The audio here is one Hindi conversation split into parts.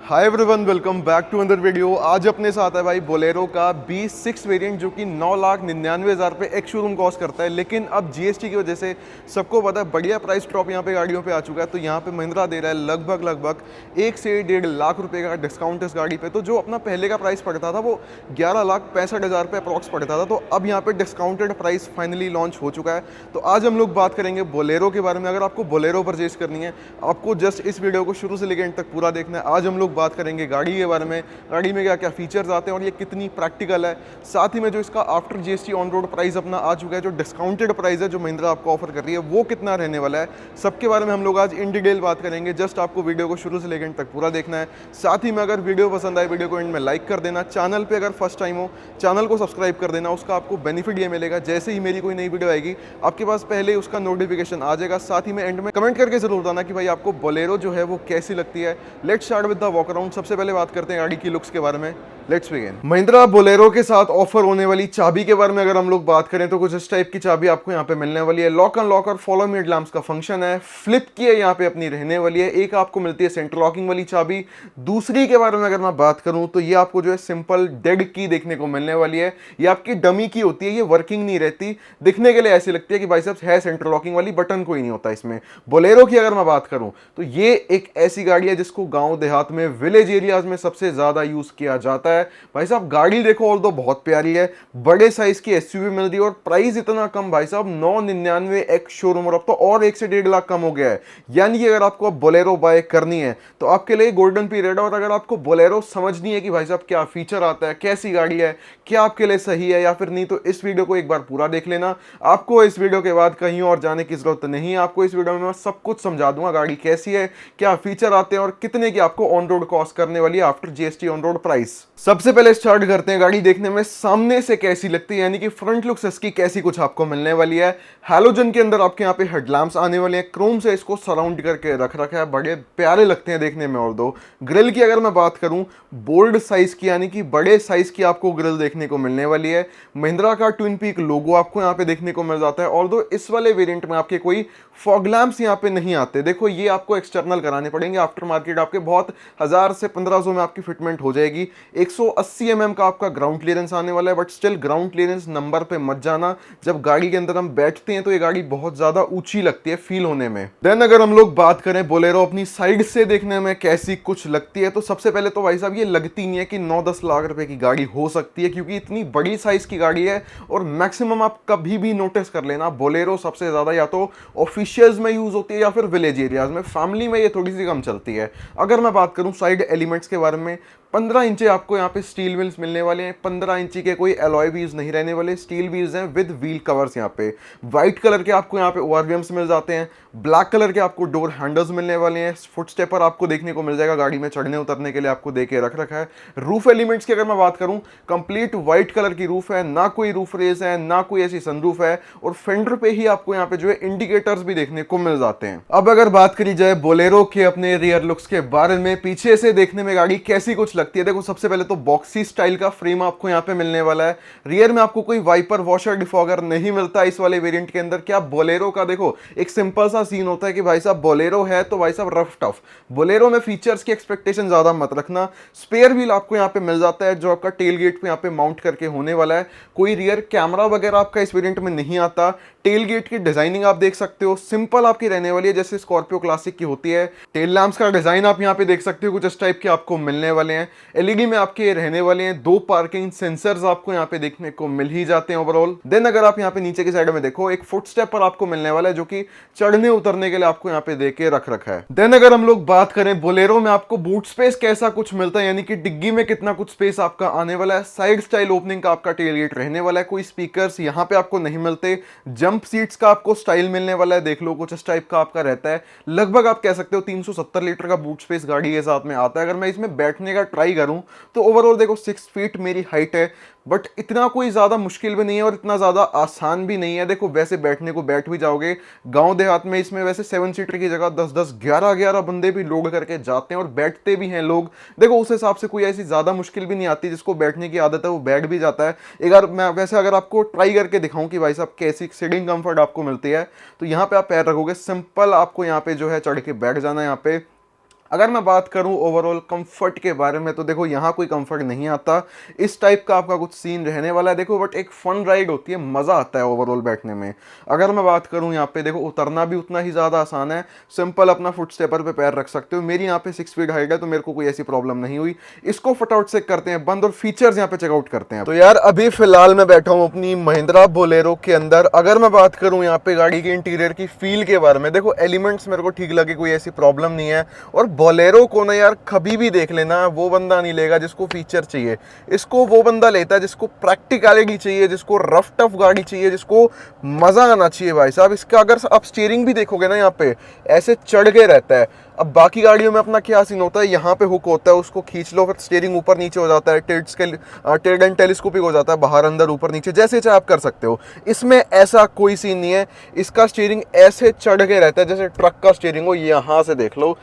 Hi everyone, welcome back to another video. आज अपने साथ है भाई बोलेरो का B6 वेरिएंट जो कि 9,99,000 पे एक शोरूम कॉस्ट करता है, लेकिन अब जीएसटी की वजह से सबको पता है बढ़िया प्राइस ड्रॉप यहाँ पे गाड़ियों पे आ चुका है। तो यहाँ पे महिंद्रा दे रहा है लगभग 1 से 1.5 लाख रुपए का डिस्काउंट इस गाड़ी पे। तो जो अपना पहले का प्राइस पड़ता था वो 11,65,000 पे अप्रॉक्स पड़ता था, तो अब यहाँ पे डिस्काउंटेड प्राइस फाइनली लॉन्च हो चुका है। तो आज हम लोग बात करेंगे बोलेरो के बारे में। अगर आपको बोलेरो परचेज करनी है, आपको जस्ट इस वीडियो को शुरू से लेकर एंड तक पूरा देखना है। आज हम लोग बात करेंगे गाड़ी के बारे में, गाड़ी में क्या क्या फीचर्स आते हैं और ये कितनी प्रैक्टिकल है। साथ ही में जो इसका after GST on road price अपना आ चुका है, जो डिस्काउंटेड प्राइस है जो महिंद्रा आपको ऑफर कर रही है, वो कितना रहने वाला है, सबके बारे में हम लोग आज इन डिटेल बात करेंगे। जस्ट आपको वीडियो को शुरू से लेकर एंड तक पूरा देखना है। साथ ही में अगर वीडियो पसंद आए, वीडियो को एंड में लाइक कर देना। चैनल पर अगर फर्स्ट टाइम हो, चैनल को सब्सक्राइब कर देना। उसका आपको बेनिफिट ये मिलेगा, जैसे ही मेरी कोई नई वीडियो आएगी आपके पास पहले उसका नोटिफिकेशन आ जाएगा। साथ ही में एंड में कमेंट करके जरूर बताना कि भाई आपको बोलेरो जो है वो कैसी लगती है। Let's start with the walk around. सबसे पहले बात करते हैं गाड़ी की लुक्स के बारे में। Let's begin. महिंद्रा बोलेरो के साथ ऑफर होने वाली चाबी के बारे में अगर हम लोग बात करें तो कुछ इस टाइप की चाबी आपको यहाँ पे मिलने वाली है। लॉक अनलॉक और फॉलो मी लैंप्स का फंक्शन है। फ्लिप की है यहाँ पे अपनी रहने वाली है। एक आपको मिलती है सेंटर लॉकिंग वाली चाबी। दूसरी के बारे में अगर मैं बात करूं तो ये आपको जो है सिंपल डेड की देखने को मिलने वाली है। ये आपकी डमी की होती है, ये वर्किंग नहीं रहती। दिखने के लिए ऐसी लगती है कि भाई साहब है सेंटर लॉकिंग वाली, बटन कोई नहीं होता इसमें। बोलेरो की अगर मैं बात करूं तो ये एक ऐसी गाड़ी है जिसको गांव देहात में, विलेज एरियाज में सबसे ज्यादा यूज किया जाता है। भाई साहब गाड़ी देखो और तो बहुत प्यारी है, बड़े साइज की एसयूवी मिल रही है और प्राइस इतना कम भाई साहब 999 एक शोरूम, और अब तो और 1 से 1.5 लाख कम हो गया है। यानी कि अगर आपको अब बोलेरो बाय करनी है तो आपके लिए गोल्डन पीरियड है। और अगर आपको बोलेरो समझनी है कि भाई साहब क्या फीचर आता है, कैसी गाड़ी है, क्या आपके लिए सही है या फिर नहीं, तो इस वीडियो को एक बार पूरा देख लेना। आपको इस वीडियो के बाद कहीं और जाने की जरूरत नहीं है। आपको इस वीडियो में मैं सब कुछ समझा दूंगा, गाड़ी कैसी है, क्या फीचर आते हैं और कितने की आपको ऑन रोड कॉस्ट करने वाली है after GST on road price. सबसे पहले स्टार्ट करते हैं गाड़ी देखने में सामने से कैसी लगती है, यानी कि फ्रंट लुक्स इसकी कैसी कुछ आपको मिलने वाली है। हैलोजन के अंदर आपके यहाँ पे हेडलैम्प्स आने वाले हैं। क्रोम से इसको सराउंड करके रख रखा है, बड़े प्यारे लगते हैं देखने में। और दो ग्रिल की अगर मैं बात करूं, बोल्ड साइज की यानी कि बड़े साइज की आपको ग्रिल देखने को मिलने वाली है। महिंद्रा का ट्विन पीक लोगो आपको यहाँ पे देखने को मिल जाता है। और दो इस वाले वेरिएंट में आपके कोई फॉग लैंप्स यहाँ पे नहीं आते। देखो ये आपको एक्सटर्नल कराने पड़ेंगे, आफ्टर मार्केट आपके बहुत 1000 से 1500 में आपकी फिटमेंट हो जाएगी। 180 mm का आपका ग्राउंड क्लियरेंस आने वाला है, but still ground clearance number पे मत जाना। जब गाड़ी के अंदर हम बैठते हैं तो ये गाड़ी बहुत ज्यादा ऊंची लगती है फील होने में। देन अगर हम लोग बात करें बोलेरो अपनी साइड से देखने में कैसी कुछ लगती है, तो सबसे पहले तो भाई साहब ये लगती नहीं है कि 9-10 लाख रुपए की गाड़ी हो सकती है, क्योंकि इतनी बड़ी साइज की गाड़ी है। और मैक्सिमम आप कभी भी नोटिस कर लेना, बोलेरो सबसे ज्यादा या तो ऑफिशियल्स में यूज होती है या फिर विलेज एरियाज में, फैमिली में ये थोड़ी सी कम चलती है। अगर मैं बात करूं साइड एलिमेंट्स के बारे में, 15 इंच आपको यहाँ पे स्टील व्हील्स मिलने वाले हैं। 15 इंची के कोई एलॉय व्हील्स नहीं रहने वाले, स्टील व्हील्स हैं विद व्हील कवर्स। यहाँ पे व्हाइट कलर के आपको यहाँ पे ओआरवीएम्स मिल जाते हैं। ब्लैक कलर के आपको डोर हैंडल्स मिलने वाले हैं। फुट स्टेपर आपको देखने को मिल जाएगा, गाड़ी में चढ़ने उतरने के लिए आपको दे के रख रखा है। रूफ एलिमेंट्स की अगर मैं बात करूं, कंप्लीट व्हाइट कलर की रूफ है, ना कोई रूफ रेस है, ना कोई ऐसी सनरूफ है। और फेंडर पे ही आपको यहाँ पे जो है इंडिकेटर्स भी देखने को मिल जाते हैं। अब अगर बात करी जाए बोलेरो के अपने रियर लुक्स के बारे में, पीछे से देखने में गाड़ी कैसी कुछ लगती है, देखो सबसे पहले तो बॉक्सी स्टाइल का फ्रेम आपको यहाँ पे मिलने वाला है। रियर में आपको कोई वाइपर वॉशर डिफॉगर नहीं मिलता इस वाले वेरिएंट के अंदर। क्या बोलेरो का देखो एक सिंपल सा सीन होता है कि भाई साहब बोलेरो है तो भाई साहब रफ टफ। बोलेरो में फीचर्स की एक्सपेक्टेशन ज्यादा मत रखना। स्पेयर व्हील आपको यहाँ पे मिल जाता है जो आपका टेल गेट पे यहाँ पे माउंट करके होने वाला है। कोई रियर कैमरा वगैरह आपका इस वेरिएंट में नहीं आता। टेल गेट की डिजाइनिंग आप देख सकते हो, सिंपल आपकी रहने वाली है जैसे स्कॉर्पियो क्लासिक की होती है। टेल लैंप्स का डिजाइन आप यहाँ पे देख सकते हो, कुछ इस टाइप के आपको मिलने वाले हैं। एलईडी में आपके रहने वाले हैं। 2 पार्किंग सेंसर्स आपको यहाँ पे देखने को मिल ही जाते हैं ओवरऑल। देन अगर आप यहाँ पे नीचे की साइड में देखो, एक फुट स्टेप पर आपको मिलने वाला है जो कि चढ़ने उतरने के लिए आपको यहाँ पे दे के रख रखा है। देन अगर हम लोग बात करें बोलेरो में आपको बूट स्पेस कैसा कुछ मिलता है, यानी कि डिग्गी में कितना कुछ स्पेस आपका आने वाला है। साइड स्टाइल ओपनिंग का आपका टेलगेट रहने वाला है। कोई स्पीकर्स यहाँ पे आपको नहीं मिलते। जंप सीट्स का आपको स्टाइल मिलने वाला है, देख लो कुछ इस टाइप का आपका रहता है। लगभग आप कह सकते हो 370 लीटर का बूट स्पेस गाड़ी के साथ में आता है। अगर मैं इसमें बैठने का ट्राई करूं तो ओवरऑल देखो 6 फीट मेरी हाइट है, बट इतना कोई ज्यादा मुश्किल भी नहीं है और इतना ज्यादा आसान भी नहीं है। देखो वैसे बैठने को बैठ भी जाओगे, गांव देहात में इसमें वैसे 7 सीटर की जगह 10-10 11-11 बंदे भी लोड करके जाते हैं और बैठते भी हैं लोग। देखो उस हिसाब से कोई ऐसी ज्यादा मुश्किल भी नहीं आती, जिसको बैठने की आदत है वो बैठ भी जाता है। एक बार मैं वैसे अगर आपको ट्राई करके दिखाऊं कि भाई साहब कैसी सीटिंग कंफर्ट आपको मिलती है, तो यहाँ पे आप पैर रखोगे, सिंपल आपको यहाँ पे जो है चढ़ के बैठ जाना है। यहाँ पे अगर मैं बात करूं ओवरऑल कंफर्ट के बारे में, तो देखो यहाँ कोई कंफर्ट नहीं आता, इस टाइप का आपका कुछ सीन रहने वाला है। देखो बट एक फन राइड होती है, मज़ा आता है ओवरऑल बैठने में। अगर मैं बात करूं यहाँ पे देखो उतरना भी उतना ही ज़्यादा आसान है, सिंपल अपना फुट स्टेपर पे पैर रख सकते हो। मेरी यहाँ पे 6 फीट हाइट है तो मेरे को कोई ऐसी प्रॉब्लम नहीं हुई। इसको फटाउट से करते हैं बंद और फीचर्स यहाँ पे चेकआउट करते हैं। तो यार अभी फिलहाल मैं बैठा हूँ अपनी महिंद्रा बोलेरो के अंदर। अगर मैं बात करूँ यहाँ पे गाड़ी के इंटीरियर की फील के बारे में, देखो एलिमेंट्स मेरे को ठीक लगे, कोई ऐसी प्रॉब्लम नहीं है। और बोलेरो को ना यार कभी भी देख लेना, वो बंदा नहीं लेगा जिसको फीचर चाहिए, इसको वो बंदा लेता है जिसको प्रैक्टिकलिटी चाहिए, जिसको रफ टफ गाड़ी चाहिए, जिसको मजा आना चाहिए भाई साहब। इसका अगर आप स्टीयरिंग भी देखोगे ना, यहाँ पे ऐसे चढ़ के रहता है। अब बाकी गाड़ियों में अपना क्या सीन होता है, यहाँ पे हुक होता है, उसको खींच लो फिर स्टीयरिंग ऊपर नीचे हो जाता है, टिल्ट एंड टेलीस्कोपिक हो जाता है, बाहर अंदर ऊपर नीचे जैसे चाहे आप कर सकते हो। इसमें ऐसा कोई सीन नहीं है, इसका स्टीयरिंग ऐसे चढ़ के रहता है जैसे ट्रक का स्टीयरिंग हो। यहाँ से देख लो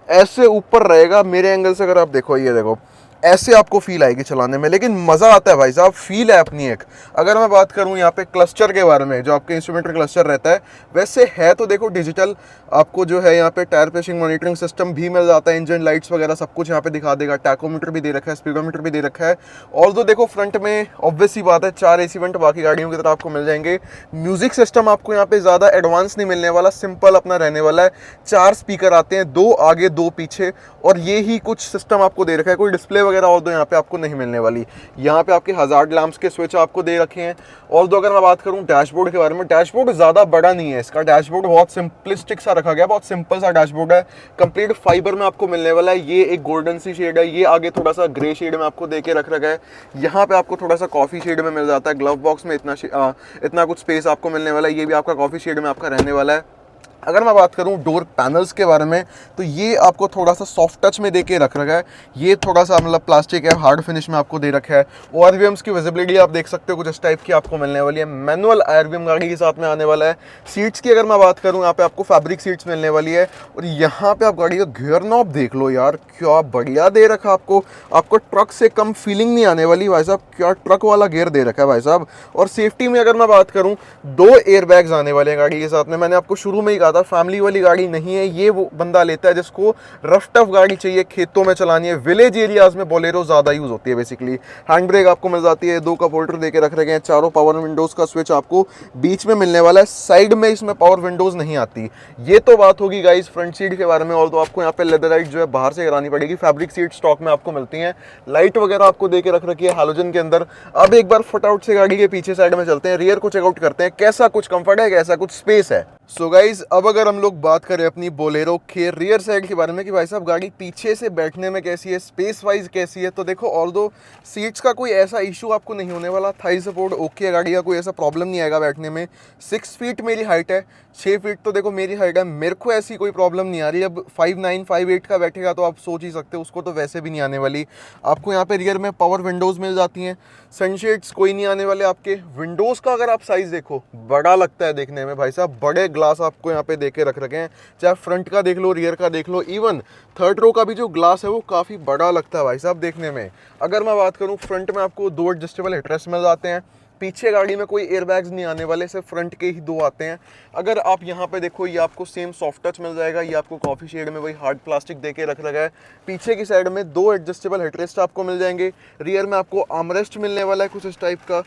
ऐसे ऊपर रहेगा, मेरे एंगल से अगर आप देखो, ये देखो ऐसे आपको फील आएगी चलाने में, लेकिन मज़ा आता है भाई साहब, फील है अपनी एक। अगर मैं बात करूं यहाँ पे क्लस्टर के बारे में, जो आपके इंस्ट्रूमेंटल क्लस्टर रहता है, वैसे है तो देखो डिजिटल, आपको जो है यहाँ पे टायर प्रेशर मॉनिटरिंग सिस्टम भी मिल जाता है, इंजन लाइट्स वगैरह सब कुछ यहाँ पे दिखा देगा, टैकोमीटर भी दे रखा है, स्पीडोमीटर भी दे रखा है। और तो देखो फ्रंट में ऑब्वियस ही बात है 4 AC वेंट बाकी गाड़ियों की तरह आपको मिल जाएंगे। म्यूजिक सिस्टम आपको यहाँ पे ज़्यादा एडवांस नहीं मिलने वाला, सिंपल अपना रहने वाला है। 4 स्पीकर आते हैं, 2 आगे 2 पीछे, और ये ही कुछ सिस्टम आपको दे रखा है। कोई डिस्प्ले वगैरह और तो यहाँ पे आपको नहीं मिलने वाली। यहाँ पे आपके हजार्ड लैंप्स के स्विच आपको दे रखे हैं। और तो अगर मैं बात करूँ डैशबोर्ड के बारे में, डैशबोर्ड ज़्यादा बड़ा नहीं है, इसका डैशबोर्ड बहुत सिंपलिस्टिक सा रखा गया, बहुत सिंपल सा डैशबोर्ड है। कंप्लीट फाइबर में आपको मिलने वाला है। ये एक गोल्डन सी शेड है, ये आगे थोड़ा सा ग्रे शेड में आपको देके रख रखा है। यहाँ पे आपको थोड़ा सा कॉफी शेड में मिल जाता है। ग्लव बॉक्स में इतना कुछ स्पेस आपको मिलने वाला है, ये भी आपका कॉफी शेड में आपका रहने वाला है। अगर मैं बात करूं डोर पैनल्स के बारे में, तो ये आपको थोड़ा सा सॉफ्ट टच में देके रख रखा है। ये थोड़ा सा मतलब प्लास्टिक है, हार्ड फिनिश में आपको दे रखा है। ORVMs की विजिबिलिटी आप देख सकते हो कुछ इस टाइप की आपको मिलने वाली है। मैनुअल IRVM गाड़ी के साथ में आने वाला है। सीट्स की अगर मैं बात करूं, यहाँ पे आपको फैब्रिक सीट्स मिलने वाली है। और यहाँ पे आप गाड़ी का गियर नॉब देख लो यार, क्या बढ़िया दे रखा आपको ट्रक से कम फीलिंग नहीं आने वाली भाई साहब, क्या ट्रक वाला गियर दे रखा है भाई साहब। और सेफ्टी में अगर मैं बात करूँ, 2 एयरबैग्स आने वाले हैं गाड़ी के साथ में। मैंने आपको शुरू में ही कहा था फैमिली वाली गाड़ी नहीं है, ये वो बंदा लेता है जिसको रफ टफ गाड़ी चाहिए, खेतों में चलानी है, विलेज एरियाज में बोलेरो ज्यादा यूज होती है बेसिकली। हैंड ब्रेक आपको मिल जाती है, 2 कप होल्डर देके रख रखे हैं, चारों पावर विंडोज का स्विच आपको बीच में मिलने वाला है। साइड में इसमें पावर विंडोज नहीं आती। ये तो बात होगी गाइस फ्रंट सीट के बारे में। और तो आपको यहाँ पे लेदराइट जो है बाहर से करानी पड़ेगी, फैब्रिक सीट स्टॉक में आपको मिलती है। लाइट वगैरह आपको देके रख रखी है हैलोजन के अंदर। अब एक बार फटाउट से गाड़ी के पीछे साइड में चलते हैं, रियर को चेकआउट करते हैं कैसा कुछ कंफर्ट है, कैसा कुछ स्पेस है। सो गाइज अब अगर हम लोग बात करें अपनी बोलेरो के रियर साइड के बारे में कि भाई साहब गाड़ी पीछे से बैठने में कैसी है, स्पेस वाइज कैसी है, तो देखो ऑल्दो सीट्स का कोई ऐसा इशू आपको नहीं होने वाला। थाई सपोर्ट ओके है गाड़ी का, कोई ऐसा प्रॉब्लम नहीं आएगा बैठने में। 6 फीट मेरी हाइट है, 6 फीट तो देखो मेरी हाइट है, मेरे को ऐसी कोई प्रॉब्लम नहीं आ रही। अब 5'9", 5'8" का बैठेगा तो आप सोच ही सकते हो, उसको तो वैसे भी नहीं आने वाली। आपको यहाँ पे रियर में पावर विंडोज़ मिल जाती हैं, सनशेड्स कोई नहीं आने वाले आपके। विंडोज़ का अगर आप साइज़ देखो, बड़ा लगता है देखने में भाई साहब, बड़े ग्लास आपको यहाँ पे देके रख रखे हैं, चाहे फ्रंट का देख लो, रियर का देख लो, इवन थर्ड रो का भी जो ग्लास है वो काफ़ी बड़ा लगता है भाई साहब देखने में। अगर मैं बात करूँ फ्रंट में आपको 2 एडजस्टेबल हेडरेस्ट मिल जाते हैं। पीछे गाड़ी में कोई एयरबैग्स नहीं आने वाले, सिर्फ फ्रंट के ही 2 आते हैं। अगर आप यहाँ पे देखो, ये आपको सेम सॉफ्ट टच मिल जाएगा, ये आपको कॉफी शेड में वही हार्ड प्लास्टिक देके रख रखा है। पीछे की साइड में 2 एडजस्टेबल हेडरेस्ट आपको मिल जाएंगे। रियर में आपको आर्मरेस्ट मिलने वाला है कुछ इस टाइप का,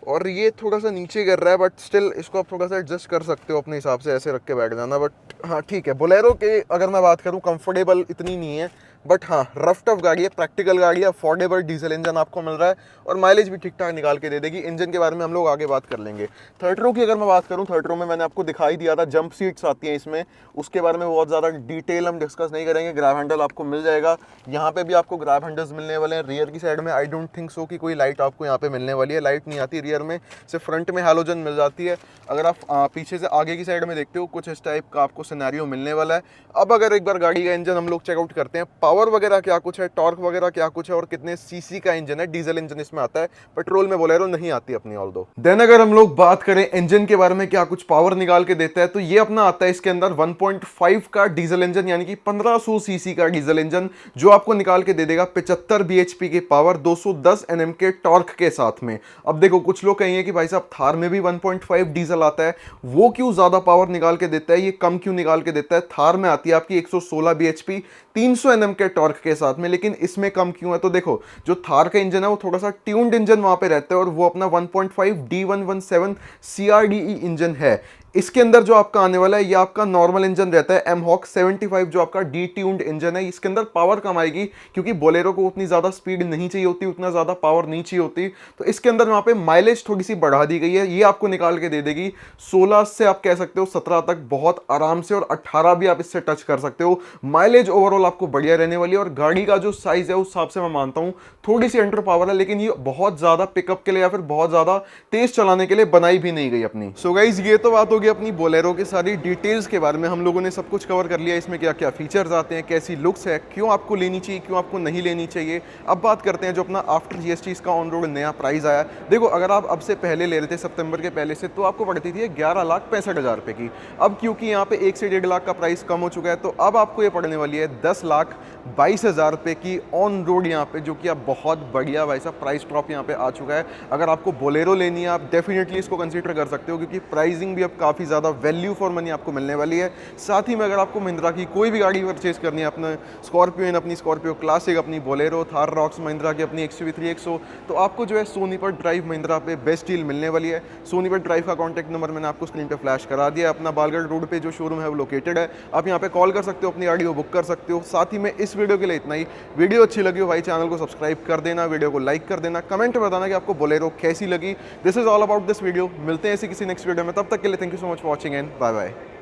और ये थोड़ा सा नीचे गिर रहा है बट स्टिल इसको आप थोड़ा सा एडजस्ट कर सकते हो अपने हिसाब से, ऐसे रख के बैठ जाना। बट हाँ ठीक है, बोलेरो के अगर मैं बात करूँ कंफर्टेबल इतनी नहीं है, बट हाँ रफ टफ गाड़ी है, प्रैक्टिकल गाड़ी है, अफोर्डेबल डीजल इंजन आपको मिल रहा है और माइलेज भी ठीक ठाक निकाल के दे देगी। इंजन के बारे में हम लोग आगे बात कर लेंगे। थर्ड रो की अगर मैं बात करूँ, थर्ड रो में मैंने आपको दिखाई दिया था जंप सीट्स आती हैं इसमें, उसके बारे में बहुत ज़्यादा डिटेल हम डिस्कस नहीं करेंगे। ग्रैब हैंडल आपको मिल जाएगा, यहाँ पे भी आपको ग्रैब हैंडल्स मिलने वाले हैं। रियर की साइड में आई डोंट थिंक सो कि कोई लाइट आपको यहाँ पे मिलने वाली है, लाइट नहीं आती रियर में, सिर्फ फ्रंट में हैलोजन मिल जाती है। अगर आप पीछे से आगे की साइड में देखते हो, कुछ इस टाइप का आपको सिनेरियो मिलने वाला है। अब अगर एक बार गाड़ी का इंजन हम लोग चेकआउट करते हैं, पावर वगैरह क्या कुछ है, टॉर्क वगैरह क्या कुछ है और कितने सीसी का इंजन है। डीजल इंजन इसमें आता है, पेट्रोल में बोलेरो नहीं आती अपनी ऑल दो। देन अगर हम लोग बात करें इंजन के बारे में क्या कुछ पावर निकाल के देता है, तो ये अपना आता है इसके अंदर 1.5 का डीजल इंजन, यानी कि 1500 सीसी का डीजल इंजन, जो आपको निकाल के दे देगा 75 bhp की पावर 210 Nm के टॉर्क के साथ में। अब देखो कुछ लोग कहेंगे कि भाई साहब थार में भी 1.5 डीजल आता है, वो क्यों ज्यादा पावर निकाल के देता है, ये कम क्यों निकाल के देता है। थार में आती है आपकी 116 bhp 300 Nm के टॉर्क के साथ में, लेकिन इसमें कम क्यों है। तो देखो जो थार का इंजन है वो थोड़ा सा ट्यून्ड इंजन वहां पे रहता है और वो अपना 1.5 D117 CRDE इंजन है। इसके अंदर जो आपका आने वाला है ये आपका नॉर्मल इंजन रहता है एमहॉक 75, जो आपका डी ट्यून्ड इंजन है। इसके अंदर पावर कम आएगी क्योंकि बोलेरो को उतनी ज्यादा स्पीड नहीं चाहिए होती, उतना ज्यादा पावर नहीं चाहिए होती, तो इसके अंदर वहां पे माइलेज थोड़ी सी बढ़ा दी गई है। ये आपको निकाल के दे देगी 16 से आप कह सकते हो 17 तक बहुत आराम से, और 18 भी आप इससे टच कर सकते हो। माइलेज ओवरऑल आपको बढ़िया रहने वाली है, और गाड़ी का जो साइज है उस हिसाब से मैं मानता हूं थोड़ी सी अंडर पावर है, लेकिन ये बहुत ज्यादा पिकअप के लिए या फिर बहुत ज्यादा तेज चलाने के लिए बनाई भी नहीं गई अपनी। सो गाइस ये तो बात होगी अपनी बोलेरो की सारी डिटेल्स के बारे में, हम लोगों ने सब कुछ कवर कर लिया। इसमें क्या क्या फीचर्स आते हैं, कैसी लुक्स है, क्यों आपको लेनी चाहिए, क्यों आपको नहीं लेनी चाहिए। अब बात करते हैं जो अपना आफ्टर जीएसटी इसका ऑन रोड नया प्राइस आया। देखो अगर आप अब से पहले ले रहे थे सितंबर के पहले से, तो आपको पड़ती थी 11,65,000 रुपए की। अब क्योंकि यहाँ पे 1 से 1.5 लाख का प्राइस कम हो चुका है, तो अब आपको ये पड़ने वाली है 10,22,000 रुपए की ऑन रोड यहाँ पे, जो कि अब बहुत बढ़िया भाई साहब प्राइस ड्रॉप यहाँ पे आ चुका है। अगर आपको बोलेरो लेनी है आप डेफिनेटली इसको कंसीडर कर सकते हो, क्योंकि प्राइसिंग भी अब काफ़ी ज़्यादा वैल्यू फॉर मनी आपको मिलने वाली है। साथ ही में अगर आपको महिंद्रा की कोई भी गाड़ी परचेज करनी है, अपना स्कॉर्पियो, अपनी स्कॉर्पियो क्लासिक, अपनी बोलेरो, थार रॉक्स महिंद्रा की अपनी XUV 3XO, तो आपको जो है सोनीपत ड्राइव महिंद्रा पे बेस्ट डील मिलने वाली है। सोनीपत ड्राइव का कॉन्टैक्ट नंबर मैंने आपको स्क्रीन पे फ्लैश करा दिया। अपना बालगढ़ रोड पे जो शोरूम है वो लोकेटेड है, आप यहाँ पे कॉल कर सकते हो, अपनी गाड़ी को बुक कर सकते हो। साथ ही में इस वीडियो के लिए इतना ही। वीडियो अच्छी लगी हो भाई चैनल को सब्सक्राइब कर देना, वीडियो को लाइक कर देना, कमेंट में बताना कि आपको बोलेरो कैसी लगी। This is all about this video. मिलते हैं ऐसी किसी नेक्स्ट वीडियो में, तब तक के लिए thank you so much for watching and bye bye.